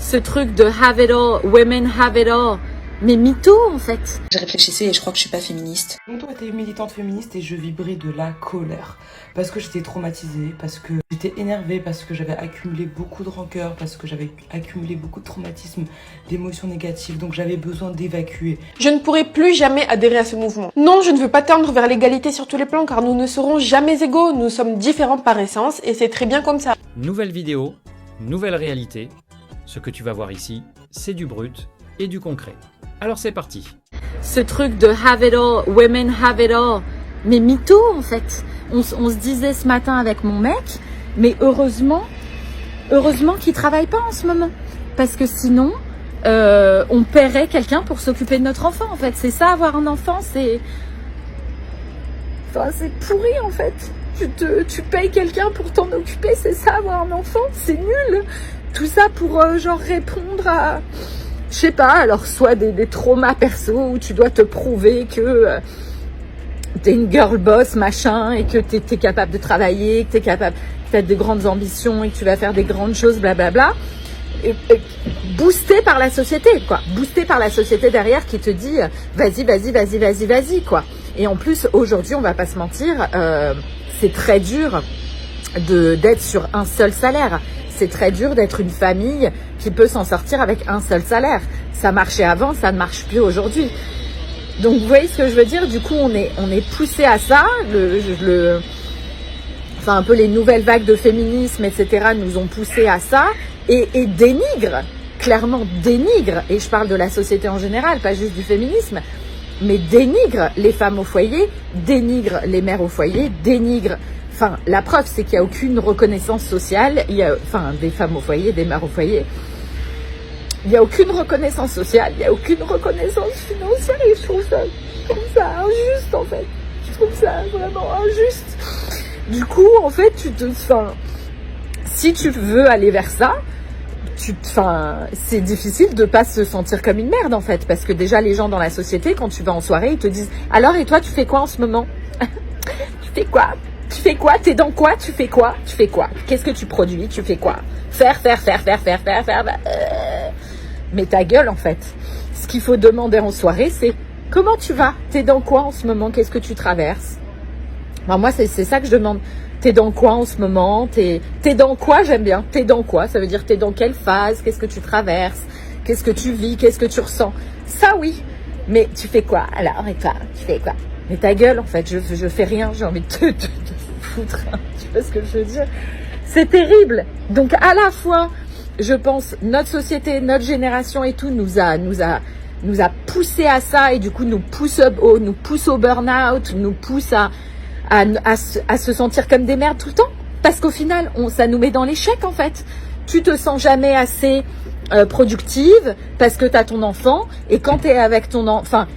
ce truc de have it all, women have it all. Mais mytho en fait. Je réfléchissais et je crois que je suis pas féministe. Longtemps j'étais militante féministe et je vibrais de la colère. Parce que j'étais traumatisée, parce que j'étais énervée, parce que j'avais accumulé beaucoup de rancœur, parce que j'avais accumulé beaucoup de traumatismes, d'émotions négatives, donc j'avais besoin d'évacuer. Je ne pourrai plus jamais adhérer à ce mouvement. Non, je ne veux pas tendre vers l'égalité sur tous les plans car nous ne serons jamais égaux, nous sommes différents par essence et c'est très bien comme ça. Nouvelle vidéo, nouvelle réalité. Ce que tu vas voir ici, c'est du brut et du concret. Alors c'est parti. Ce truc de have it all, women have it all. Mais mytho en fait. On se disait ce matin avec mon mec, mais heureusement qu'il travaille pas en ce moment. Parce que sinon, on paierait quelqu'un pour s'occuper de notre enfant en fait. C'est ça, avoir un enfant, c'est pourri en fait. Tu payes quelqu'un pour t'en occuper, c'est ça, avoir un enfant, c'est nul. Tout ça pour genre répondre à... Je sais pas, alors soit des traumas perso où tu dois te prouver que t'es une girl boss machin et que t'es capable de travailler, que t'es capable, que t'as de grandes ambitions et que tu vas faire des grandes choses, blablabla. Et boosté par la société, quoi. Boosté par la société derrière qui te dit vas-y, quoi. Et en plus, aujourd'hui, on va pas se mentir, c'est très dur d'être sur un seul salaire. C'est très dur d'être une famille qui peut s'en sortir avec un seul salaire. Ça marchait avant, ça ne marche plus aujourd'hui. Donc vous voyez ce que je veux dire. Du coup, on est poussé à ça. Enfin, un peu les nouvelles vagues de féminisme, etc. nous ont poussé à ça et dénigrent, clairement dénigrent. Et je parle de la société en général, pas juste du féminisme, mais dénigrent les femmes au foyer, dénigrent les mères au foyer, dénigrent. Enfin, la preuve, c'est qu'il n'y a aucune reconnaissance sociale. Des femmes au foyer, des mères au foyer. Il n'y a aucune reconnaissance sociale, il n'y a aucune reconnaissance financière. Et je trouve ça injuste, en fait. Je trouve ça vraiment injuste. Du coup, en fait, si tu veux aller vers ça, c'est difficile de pas se sentir comme une merde, en fait. Parce que déjà, les gens dans la société, quand tu vas en soirée, ils te disent « Alors, et toi, tu fais quoi en ce moment ?» Tu fais quoi ? Tu fais quoi? T'es dans quoi? Tu fais quoi? Tu fais quoi? Qu'est-ce que tu produis? Tu fais quoi? Faire. Mais ta gueule, en fait. Ce qu'il faut demander en soirée, c'est comment tu vas? T'es dans quoi en ce moment? Qu'est-ce que tu traverses? Enfin, moi, c'est ça que je demande. T'es dans quoi en ce moment? T'es dans quoi? J'aime bien. T'es dans quoi? Ça veut dire t'es dans quelle phase? Qu'est-ce que tu traverses? Qu'est-ce que tu vis? Qu'est-ce que tu ressens? Ça, oui. Mais tu fais quoi? Alors, et toi? Tu fais quoi? Mais ta gueule, en fait, je fais rien, j'ai envie de te foutre, hein. Tu vois ce que je veux dire? C'est terrible. Donc, à la fois, je pense, notre société, notre génération et tout nous a poussé à ça et du coup, nous pousse au burn-out, nous pousse à se sentir comme des merdes tout le temps. Parce qu'au final, ça nous met dans l'échec, en fait. Tu te sens jamais assez productive parce que t'as ton enfant et quand t'es avec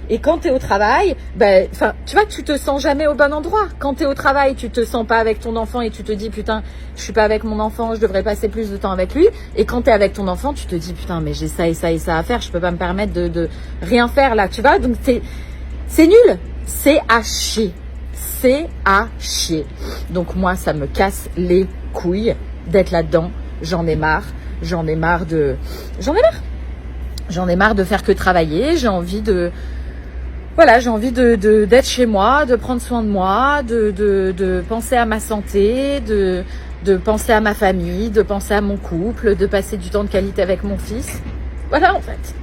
et quand t'es au travail, tu vois, tu te sens jamais au bon endroit. Quand t'es au travail, tu te sens pas avec ton enfant et tu te dis putain, je suis pas avec mon enfant, je devrais passer plus de temps avec lui. Et quand t'es avec ton enfant, tu te dis putain, mais j'ai ça et ça et ça à faire, je peux pas me permettre de rien faire là, tu vois. Donc c'est nul, c'est à chier. C'est à chier. Donc moi, ça me casse les couilles d'être là-dedans. J'en ai marre de faire que travailler. J'ai envie d'être chez moi, de prendre soin de moi, de penser à ma santé, de penser à ma famille, de penser à mon couple, de passer du temps de qualité avec mon fils. Voilà, en fait.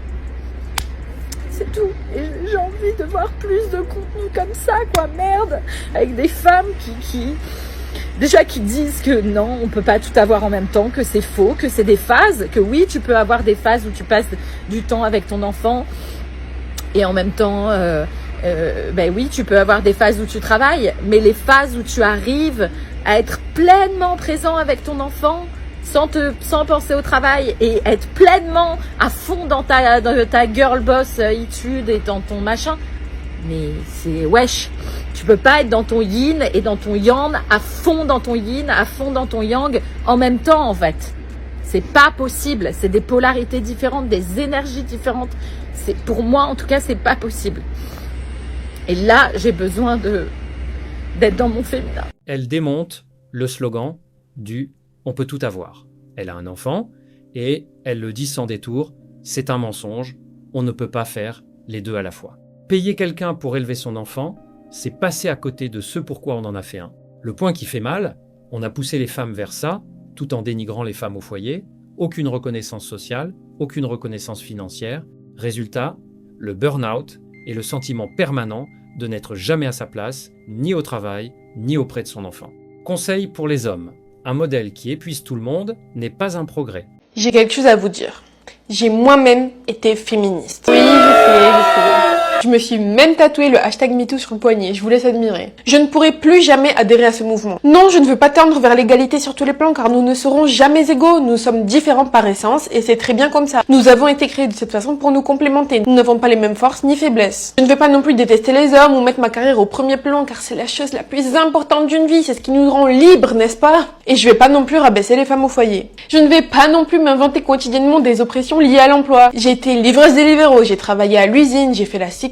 C'est tout. Et j'ai envie de voir plus de contenu comme ça, quoi, merde. Avec des femmes qui disent que non, on peut pas tout avoir en même temps, que c'est faux, que c'est des phases, que oui, tu peux avoir des phases où tu passes du temps avec ton enfant et en même temps, oui, tu peux avoir des phases où tu travailles, mais les phases où tu arrives à être pleinement présent avec ton enfant, sans penser au travail et être pleinement à fond dans ta girl boss étude et dans ton machin, mais c'est wesh. Tu peux pas être dans ton yin et dans ton yang, à fond dans ton yin, à fond dans ton yang, en même temps, en fait. C'est pas possible. C'est des polarités différentes, des énergies différentes. Pour moi, en tout cas, c'est pas possible. Et là, j'ai besoin d'être dans mon féminin. Elle démonte le slogan du « on peut tout avoir ». Elle a un enfant et elle le dit sans détour, c'est un mensonge, on ne peut pas faire les deux à la fois. Payer quelqu'un pour élever son enfant, c'est passer à côté de ce pourquoi on en a fait un. Le point qui fait mal, on a poussé les femmes vers ça, tout en dénigrant les femmes au foyer, aucune reconnaissance sociale, aucune reconnaissance financière. Résultat, le burn-out et le sentiment permanent de n'être jamais à sa place, ni au travail, ni auprès de son enfant. Conseil pour les hommes, un modèle qui épuise tout le monde n'est pas un progrès. J'ai quelque chose à vous dire. J'ai moi-même été féministe. Oui, je sais. Je me suis même tatoué le hashtag MeToo sur le poignet, je vous laisse admirer. Je ne pourrai plus jamais adhérer à ce mouvement. Non, je ne veux pas tendre vers l'égalité sur tous les plans car nous ne serons jamais égaux. Nous sommes différents par essence et c'est très bien comme ça. Nous avons été créés de cette façon pour nous complémenter. Nous n'avons pas les mêmes forces ni faiblesses. Je ne vais pas non plus détester les hommes ou mettre ma carrière au premier plan car c'est la chose la plus importante d'une vie. C'est ce qui nous rend libres, n'est-ce pas? Et je vais pas non plus rabaisser les femmes au foyer. Je ne vais pas non plus m'inventer quotidiennement des oppressions liées à l'emploi. J'ai été livreuse Deliveroo, j'ai travaillé à l'usine, j'ai fait la sécurité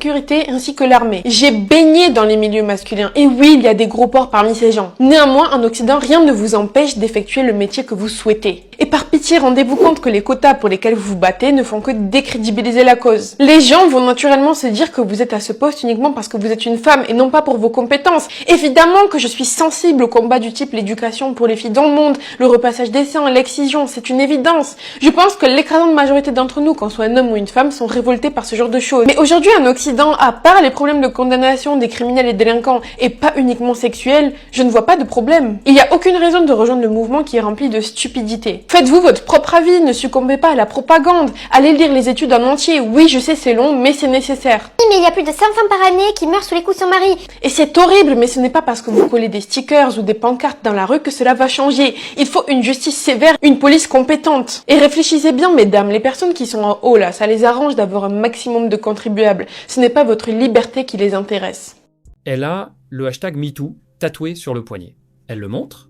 ainsi que l'armée. J'ai baigné dans les milieux masculins. Et oui, il y a des gros porcs parmi ces gens. Néanmoins, en Occident, rien ne vous empêche d'effectuer le métier que vous souhaitez. Et par pitié, rendez-vous compte que les quotas pour lesquels vous vous battez ne font que décrédibiliser la cause. Les gens vont naturellement se dire que vous êtes à ce poste uniquement parce que vous êtes une femme et non pas pour vos compétences. Évidemment que je suis sensible au combat du type l'éducation pour les filles dans le monde, le repassage des seins, l'excision, c'est une évidence. Je pense que l'écrasante majorité d'entre nous, qu'on soit un homme ou une femme, sont révoltés par ce genre de choses. Mais aujourd'hui, en Occident, à part les problèmes de condamnation des criminels et délinquants, et pas uniquement sexuels, je ne vois pas de problème. Il n'y a aucune raison de rejoindre le mouvement qui est rempli de stupidité. Faites-vous votre propre avis, ne succombez pas à la propagande. Allez lire les études en entier. Oui, je sais, c'est long, mais c'est nécessaire. Oui, mais il y a plus de 100 femmes par année qui meurent sous les coups de son mari. Et c'est horrible, mais ce n'est pas parce que vous collez des stickers ou des pancartes dans la rue que cela va changer. Il faut une justice sévère, une police compétente. Et réfléchissez bien, mesdames, les personnes qui sont en haut là, ça les arrange d'avoir un maximum de contribuables. Ce n'est pas votre liberté qui les intéresse. Elle a le hashtag MeToo tatoué sur le poignet. Elle le montre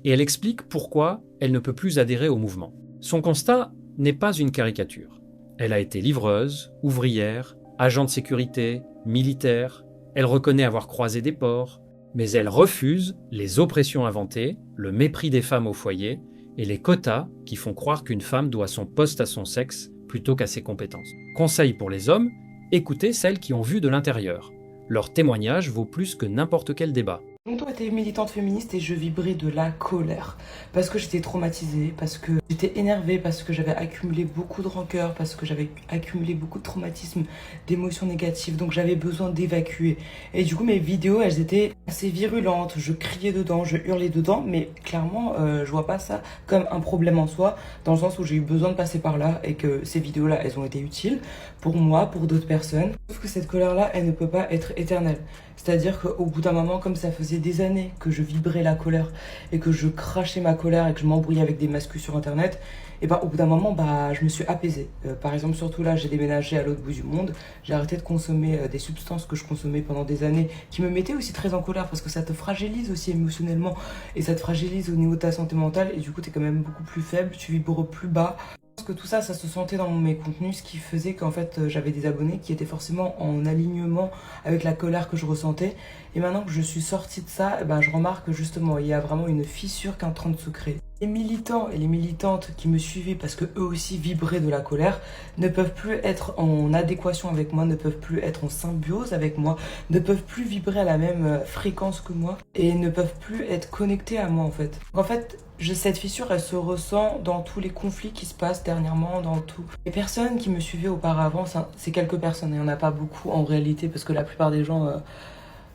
et elle explique pourquoi elle ne peut plus adhérer au mouvement. Son constat n'est pas une caricature. Elle a été livreuse, ouvrière, agent de sécurité, militaire. Elle reconnaît avoir croisé des porcs, mais elle refuse les oppressions inventées, le mépris des femmes au foyer et les quotas qui font croire qu'une femme doit son poste à son sexe plutôt qu'à ses compétences. Conseil pour les hommes, écoutez celles qui ont vu de l'intérieur. Leur témoignage vaut plus que n'importe quel débat. J'ai longtemps été militante féministe et je vibrais de la colère parce que j'étais traumatisée, parce que j'étais énervée, parce que j'avais accumulé beaucoup de rancœur, parce que j'avais accumulé beaucoup de traumatismes, d'émotions négatives, donc j'avais besoin d'évacuer. Et du coup mes vidéos elles étaient assez virulentes, je criais dedans, je hurlais dedans, mais clairement je vois pas ça comme un problème en soi, dans le sens où j'ai eu besoin de passer par là et que ces vidéos là elles ont été utiles pour moi, pour d'autres personnes. Sauf que cette colère là elle ne peut pas être éternelle. C'est-à-dire qu'au bout d'un moment, comme ça faisait des années que je vibrais la colère et que je crachais ma colère et que je m'embrouillais avec des mascus sur internet, et au bout d'un moment, je me suis apaisée. Par exemple, surtout là, j'ai déménagé à l'autre bout du monde, j'ai arrêté de consommer des substances que je consommais pendant des années qui me mettaient aussi très en colère parce que ça te fragilise aussi émotionnellement et ça te fragilise au niveau de ta santé mentale et du coup, t'es quand même beaucoup plus faible, tu vibres plus bas. Je pense que tout ça, ça se sentait dans mes contenus, ce qui faisait qu'en fait j'avais des abonnés qui étaient forcément en alignement avec la colère que je ressentais. Et maintenant que je suis sortie de ça, je remarque que justement il y a vraiment une fissure qui est en train de se créer. Les militants et les militantes qui me suivaient parce que eux aussi vibraient de la colère ne peuvent plus être en adéquation avec moi, ne peuvent plus être en symbiose avec moi, ne peuvent plus vibrer à la même fréquence que moi et ne peuvent plus être connectés à moi en fait. En fait, cette fissure, elle se ressent dans tous les conflits qui se passent dernièrement, dans tout. Les personnes qui me suivaient auparavant, c'est quelques personnes, il n'y en a pas beaucoup en réalité, parce que la plupart des gens,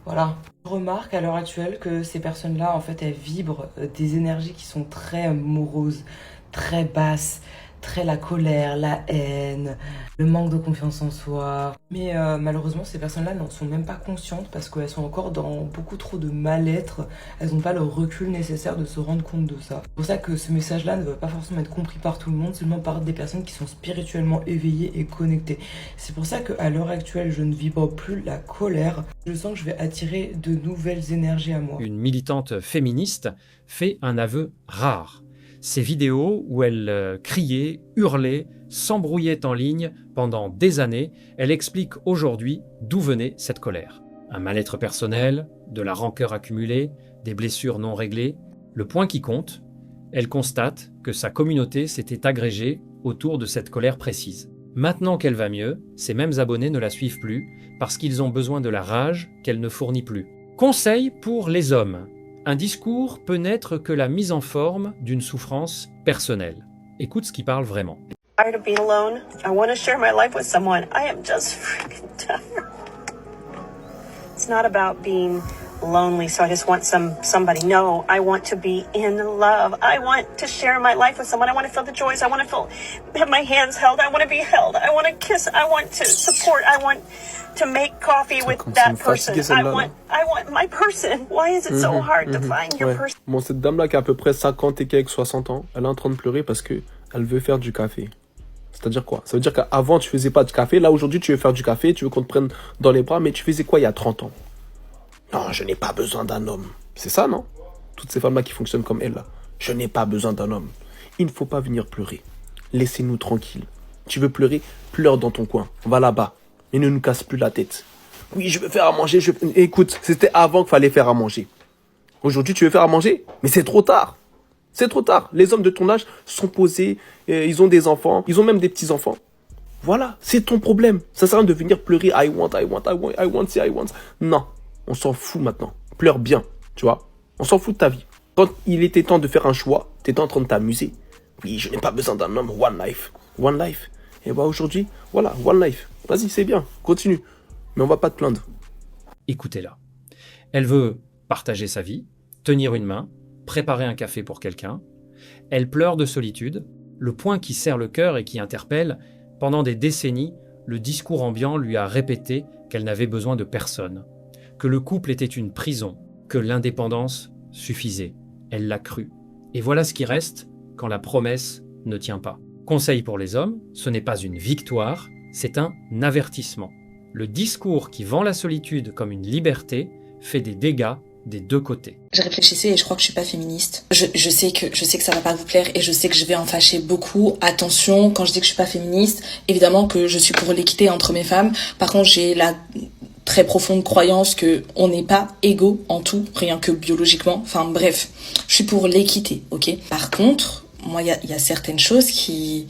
voilà. Je remarque à l'heure actuelle que ces personnes-là, en fait, elles vibrent des énergies qui sont très moroses, très basses, très la colère, la haine, le manque de confiance en soi. Mais malheureusement, ces personnes-là n'en sont même pas conscientes parce qu'elles sont encore dans beaucoup trop de mal-être. Elles n'ont pas le recul nécessaire de se rendre compte de ça. C'est pour ça que ce message-là ne va pas forcément être compris par tout le monde, seulement par des personnes qui sont spirituellement éveillées et connectées. C'est pour ça qu'à l'heure actuelle, je ne vibre plus la colère. Je sens que je vais attirer de nouvelles énergies à moi. Une militante féministe fait un aveu rare. Ces vidéos où elle criait, hurlait, s'embrouillait en ligne pendant des années, elle explique aujourd'hui d'où venait cette colère. Un mal-être personnel, de la rancœur accumulée, des blessures non réglées. Le point qui compte, Elle constate que sa communauté s'était agrégée autour de cette colère précise. Maintenant qu'elle va mieux, ses mêmes abonnés ne la suivent plus parce qu'ils ont besoin de la rage qu'elle ne fournit plus. Conseil pour les hommes. Un discours peut n'être que la mise en forme d'une souffrance personnelle. Écoute ce qui parle vraiment. Tired of being alone. I want to share my life with someone. I am just freaking tired. It's not about being lonely, so I just want somebody. No, I want to be in love. I want to share my life with someone. I want to feel the joys. I want to have my hands held. I want to be held. I want to kiss. I want to support. I want to make coffee with that person. I want my person. Why is it so hard to find your person? Bon, cette dame-là qui a à peu près 50 et quelques 60 ans, elle est en train de pleurer parce que elle veut faire du café. C'est-à-dire quoi? Ça veut dire qu'avant, tu faisais pas de café. Là, aujourd'hui, tu veux faire du café, tu veux qu'on te prenne dans les bras, mais tu faisais quoi il y a 30 ans? Non, je n'ai pas besoin d'un homme. C'est ça, non? Toutes ces femmes-là qui fonctionnent comme elle, là. Je n'ai pas besoin d'un homme. Il ne faut pas venir pleurer. Laissez-nous tranquilles. Tu veux pleurer? Pleure dans ton coin. Va là-bas. Et ne nous casse plus la tête. Oui, je veux faire à manger. Écoute, c'était avant qu'il fallait faire à manger. Aujourd'hui, tu veux faire à manger? Mais c'est trop tard. C'est trop tard. Les hommes de ton âge sont posés, ils ont des enfants, ils ont même des petits-enfants. Voilà, c'est ton problème. Ça sert à rien de venir pleurer. I want. Non, on s'en fout maintenant. Pleure bien, tu vois. On s'en fout de ta vie. Quand il était temps de faire un choix, t'étais en train de t'amuser. Oui, je n'ai pas besoin d'un homme. One life. Et bah aujourd'hui, voilà, one life. Vas-y, c'est bien, continue. Mais on va pas te plaindre. Écoutez-la. Elle veut partager sa vie, tenir une main, préparer un café pour quelqu'un. Elle pleure de solitude. Le point qui serre le cœur et qui interpelle, pendant des décennies, le discours ambiant lui a répété qu'elle n'avait besoin de personne, que le couple était une prison, que l'indépendance suffisait. Elle l'a cru. Et voilà ce qui reste quand la promesse ne tient pas. Conseil pour les hommes, ce n'est pas une victoire, c'est un avertissement. Le discours qui vend la solitude comme une liberté fait des dégâts des deux côtés. Je réfléchissais et je crois que je suis pas féministe. Je sais que ça va pas vous plaire et je sais que je vais en fâcher beaucoup. Attention, quand je dis que je suis pas féministe, évidemment que je suis pour l'équité entre mes femmes. Par contre, j'ai la très profonde croyance que on n'est pas égaux en tout, rien que biologiquement. Enfin bref, je suis pour l'équité, ok. Par contre, moi il y a certaines choses qui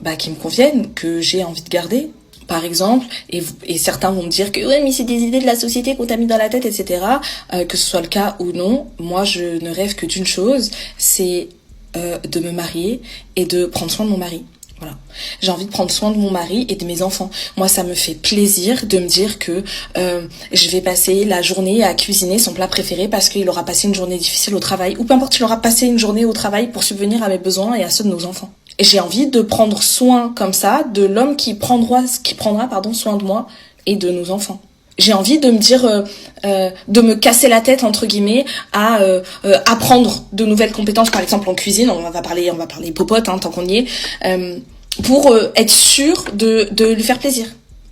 me conviennent, que j'ai envie de garder. Par exemple, et certains vont me dire que ouais, mais c'est des idées de la société qu'on t'a mis dans la tête, etc. Que ce soit le cas ou non, moi je ne rêve que d'une chose, c'est de me marier et de prendre soin de mon mari. Voilà. J'ai envie de prendre soin de mon mari et de mes enfants. Moi, ça me fait plaisir de me dire que je vais passer la journée à cuisiner son plat préféré parce qu'il aura passé une journée difficile au travail, ou peu importe, il aura passé une journée au travail pour subvenir à mes besoins et à ceux de nos enfants. Et j'ai envie de prendre soin comme ça de l'homme qui prendra soin de moi et de nos enfants. J'ai envie de me dire, de me casser la tête entre guillemets à apprendre de nouvelles compétences, par exemple en cuisine. On va parler popote tant qu'on y est, pour être sûr de lui faire plaisir.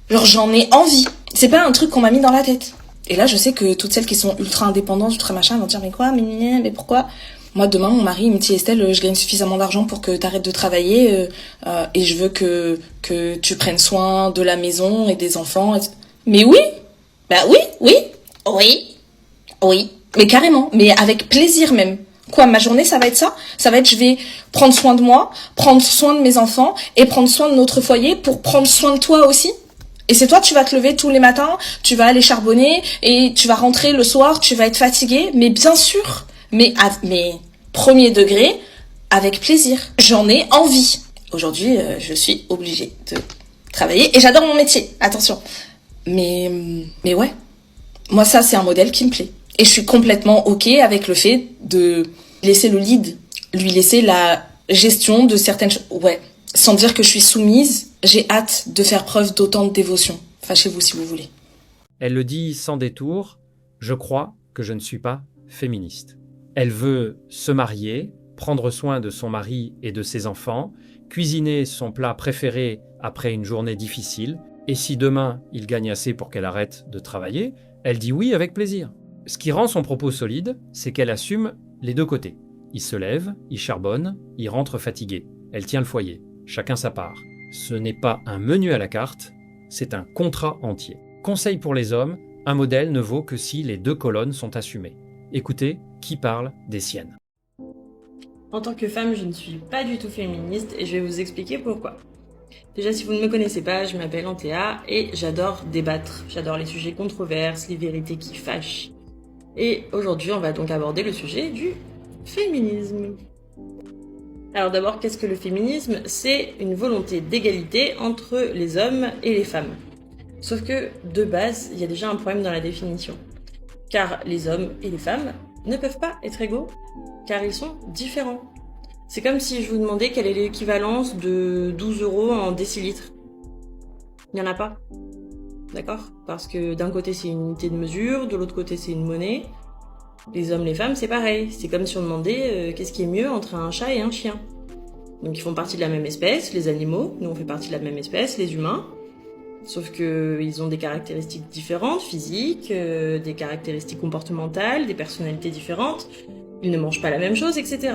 Genre j'en ai envie. C'est pas un truc qu'on m'a mis dans la tête. Et là je sais que toutes celles qui sont ultra indépendantes, ultra machin, vont dire mais quoi, mais pourquoi? Moi, demain, mon mari, il me dit, Estelle, je gagne suffisamment d'argent pour que t'arrêtes de travailler, et je veux que tu prennes soin de la maison et des enfants. Mais oui! Bah oui! Mais carrément, mais avec plaisir même. Quoi, ma journée, ça va être ça? Ça va être, je vais prendre soin de moi, prendre soin de mes enfants, et prendre soin de notre foyer pour prendre soin de toi aussi. Et c'est toi, tu vas te lever tous les matins, tu vas aller charbonner, et tu vas rentrer le soir, tu vas être fatigué, mais bien sûr. Mais premier degré, avec plaisir. J'en ai envie. Aujourd'hui, je suis obligée de travailler et j'adore mon métier. Attention. Mais ouais. Moi, ça, c'est un modèle qui me plaît. Et je suis complètement OK avec le fait de laisser le lead, lui laisser la gestion de certaines choses. Ouais. Sans dire que je suis soumise, j'ai hâte de faire preuve d'autant de dévotion. Fâchez-vous si vous voulez. Elle le dit sans détour, je crois que je ne suis pas féministe. Elle veut se marier, prendre soin de son mari et de ses enfants, cuisiner son plat préféré après une journée difficile, et si demain il gagne assez pour qu'elle arrête de travailler, elle dit oui avec plaisir. Ce qui rend son propos solide, c'est qu'elle assume les deux côtés. Il se lève, il charbonne, il rentre fatigué. Elle tient le foyer, chacun sa part. Ce n'est pas un menu à la carte, c'est un contrat entier. Conseil pour les hommes, un modèle ne vaut que si les deux colonnes sont assumées. Écoutez qui parle des siennes. En tant que femme, je ne suis pas du tout féministe et je vais vous expliquer pourquoi. Déjà, si vous ne me connaissez pas, je m'appelle Anthea et j'adore débattre. J'adore les sujets controverses, les vérités qui fâchent. Et aujourd'hui, on va donc aborder le sujet du féminisme. Alors d'abord, qu'est-ce que le féminisme? C'est une volonté d'égalité entre les hommes et les femmes. Sauf que, de base, il y a déjà un problème dans la définition. Car les hommes et les femmes ne peuvent pas être égaux, car ils sont différents. C'est comme si je vous demandais quelle est l'équivalence de 12 € en décilitres. Il n'y en a pas. D'accord? Parce que d'un côté c'est une unité de mesure, de l'autre côté c'est une monnaie. Les hommes, les femmes, c'est pareil. C'est comme si on demandait qu'est-ce qui est mieux entre un chat et un chien. Donc ils font partie de la même espèce, les animaux. Nous on fait partie de la même espèce, les humains. Sauf que ils ont des caractéristiques différentes, physiques, des caractéristiques comportementales, des personnalités différentes. Ils ne mangent pas la même chose, etc.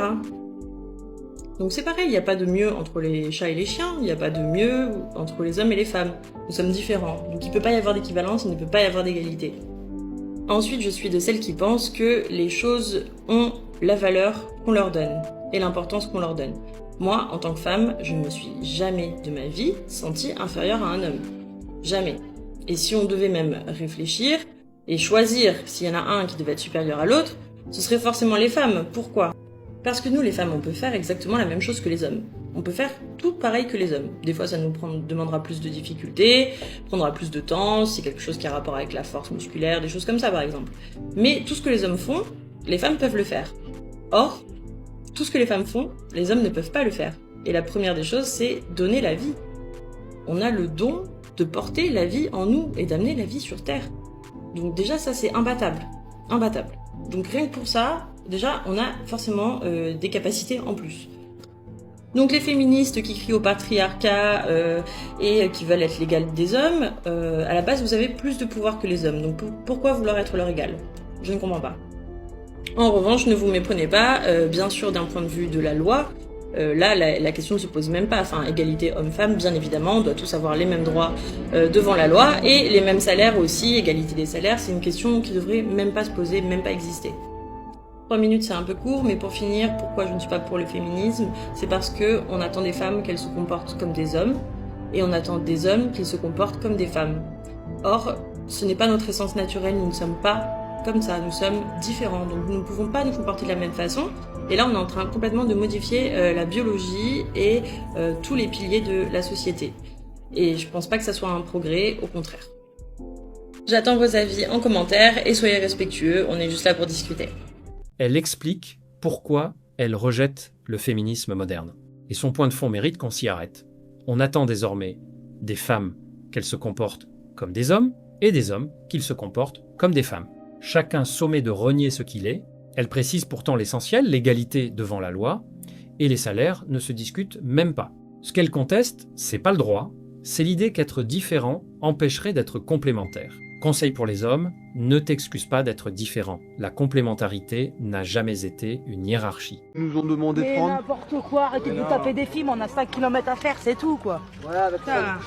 Donc c'est pareil, il n'y a pas de mieux entre les chats et les chiens, il n'y a pas de mieux entre les hommes et les femmes. Nous sommes différents. Donc il ne peut pas y avoir d'équivalence, il ne peut pas y avoir d'égalité. Ensuite, je suis de celles qui pensent que les choses ont la valeur qu'on leur donne et l'importance qu'on leur donne. Moi, en tant que femme, je ne me suis jamais de ma vie sentie inférieure à un homme. Jamais. Et si on devait même réfléchir et choisir s'il y en a un qui devait être supérieur à l'autre, ce serait forcément les femmes. Pourquoi ? Parce que nous, les femmes, on peut faire exactement la même chose que les hommes. On peut faire tout pareil que les hommes. Des fois, ça nous demandera plus de difficultés, prendra plus de temps, c'est quelque chose qui a rapport avec la force musculaire, des choses comme ça, par exemple. Mais tout ce que les hommes font, les femmes peuvent le faire. Or, tout ce que les femmes font, les hommes ne peuvent pas le faire. Et la première des choses, c'est donner la vie. On a le don de porter la vie en nous et d'amener la vie sur Terre. Donc déjà, ça, c'est imbattable. Imbattable. Donc rien que pour ça, déjà, on a forcément des capacités en plus. Donc les féministes qui crient au patriarcat et qui veulent être l'égale des hommes, à la base, vous avez plus de pouvoir que les hommes. Donc pourquoi vouloir être leur égal? Je ne comprends pas. En revanche, ne vous méprenez pas, bien sûr, d'un point de vue de la loi, là, la question ne se pose même pas. Enfin, égalité homme-femme, bien évidemment, on doit tous avoir les mêmes droits devant la loi et les mêmes salaires aussi, égalité des salaires, c'est une question qui devrait même pas se poser, même pas exister. 3 minutes, c'est un peu court, mais pour finir, pourquoi je ne suis pas pour le féminisme? C'est parce que on attend des femmes qu'elles se comportent comme des hommes, et on attend des hommes qu'ils se comportent comme des femmes. Or, ce n'est pas notre essence naturelle, nous ne sommes pas comme ça, nous sommes différents, donc nous ne pouvons pas nous comporter de la même façon, et là on est en train complètement de modifier la biologie et tous les piliers de la société. Et je pense pas que ça soit un progrès, au contraire. J'attends vos avis en commentaire, et soyez respectueux, on est juste là pour discuter. Elle explique pourquoi elle rejette le féminisme moderne. Et son point de fond mérite qu'on s'y arrête. On attend désormais des femmes qu'elles se comportent comme des hommes et des hommes qu'ils se comportent comme des femmes. Chacun sommet de renier ce qu'il est. Elle précise pourtant l'essentiel, l'égalité devant la loi, et les salaires ne se discutent même pas. Ce qu'elle conteste, c'est pas le droit, c'est l'idée qu'être différent empêcherait d'être complémentaire. Conseil pour les hommes, ne t'excuse pas d'être différent. La complémentarité n'a jamais été une hiérarchie. Ils nous ont demandé de prendre. N'importe quoi, arrêtez de vous taper des films, on a 5 km à faire, c'est tout quoi. Voilà, avec un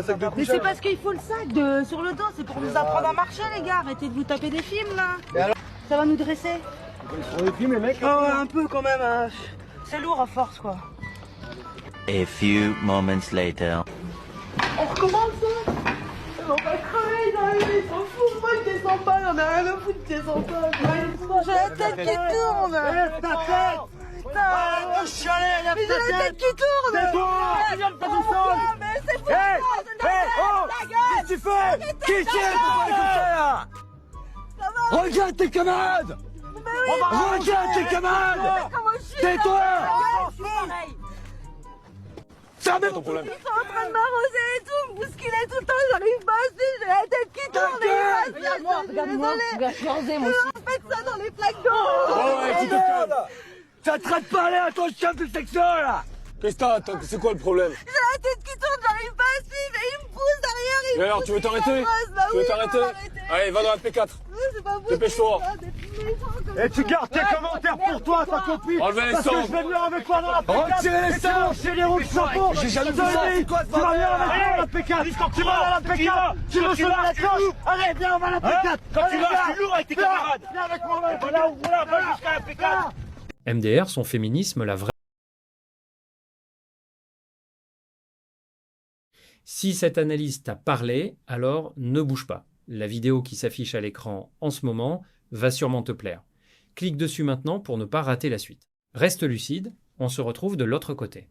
sac de couchage. Mais c'est parce qu'il faut le sac sur le dos, c'est pour nous apprendre à marcher les gars, arrêtez de vous taper des films là. Et alors ça va nous dresser. On les films les mecs. Oh ouais, un peu quand même, hein. C'est lourd à force quoi. A few moments later. On recommence ça. On va crever, ils s'en foutent, moi je descends pas, on a rien à foutre, je descends pas. J'ai la tête qui tourne. Lève ta tête. Putain, arrête de chialer, lève ta tête. J'ai la tête qui tourne. C'est toi. Regarde pas du sol. Mais c'est pour ça, c'est la gueule. Qu'est-ce que tu fais? Qui tire comme ça? Regarde tes camarades. Regarde tes camarades. Tais-toi. Fermez ton problème. Ils sont en train de m'arroser et tout, me bousculer tout le temps, j'arrive pas à suivre, j'ai la tête qui tourne. Regarde-moi, regarde-moi, moi aussi. Faites ça dans les flaques d'eau. Oh ouais, tu te calmes. T'arrêtes de parler à ton chien plus sexuel là. Qu'est-ce que t'as? C'est quoi le problème? J'ai la tête qui tourne, j'arrive pas à suivre et il me pousse derrière. Et alors, tu veux t'arrêter? Tu veux t'arrêter? Allez, va dans la P4. C'est pas possible. Dépêche-toi. Et tu gardes tes commentaires pour toi, ta copine. Enlevez les sangs. Parce que je vais venir avec toi dans la P4. Retirez les sangs. C'est les roues de chapeau. J'ai jamais vu ça. Tu vas venir avec moi dans la P4. Tu vas à la P4. Tu veux sonner la cloche. Allez, viens, on va à la P4. Quand tu vas, je suis lourd avec tes camarades. Viens avec moi, voilà, va jusqu'à la P4. MDR, son féminisme, la vraie. Si cette analyse t'a parlé, alors ne bouge pas. La vidéo qui s'affiche à l'écran en ce moment va sûrement te plaire. Clique dessus maintenant pour ne pas rater la suite. Reste lucide, on se retrouve de l'autre côté.